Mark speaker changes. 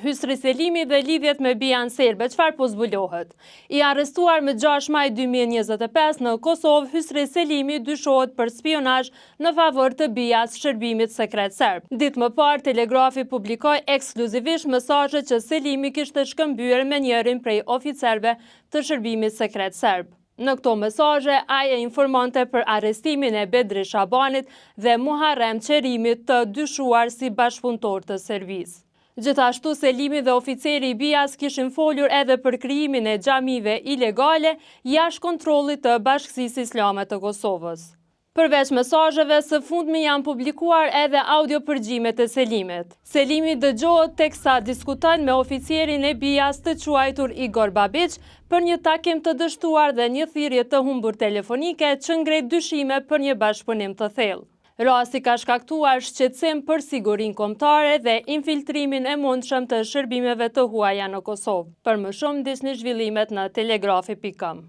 Speaker 1: Hysri Selimi dhe lidhjet me Bijan Serbe, çfarë po zbulohet? I arrestuar më 6 maj 2025 në Kosovë, Hysri Selimi dyshohet për spionazh në favor të Bijas Shërbimit Sekret Serb. Ditë më parë, Telegrafi publikoi ekskluzivisht mesazhe që Selimi kishte shkëmbyer me njërin prej oficerëve të Shërbimit Sekret Serb. Në këto mesazhe, ai e informonte për arrestimin e Bedri Shabanit dhe Muharrem Qerimit, të dyshuar si bashkëpunëtor të servisë. Gjithashtu, Selimi dhe oficeri i Bijas kishin folur edhe për krijimin e xhamive ilegale jashtë kontrollit të Bashkisë Islame të Kosovës. Përveç mesazheve, së fundmi janë publikuar edhe audio përgjimet e Selimit. Selimi dëgjohet teksa diskuton me oficerin e Bijas të quajtur Igor Babić për një takim të dështuar dhe një thirrje të humbur telefonike që ngret dyshime për një bashkëpunim të thellë. Rasti ka shkaktuar shqetësim për sigurinë kombëtare dhe infiltrimin e mundshëm të shërbimeve të huaja në Kosovë. Për më shumë, ndisni zhvillimet në telegrafi.com.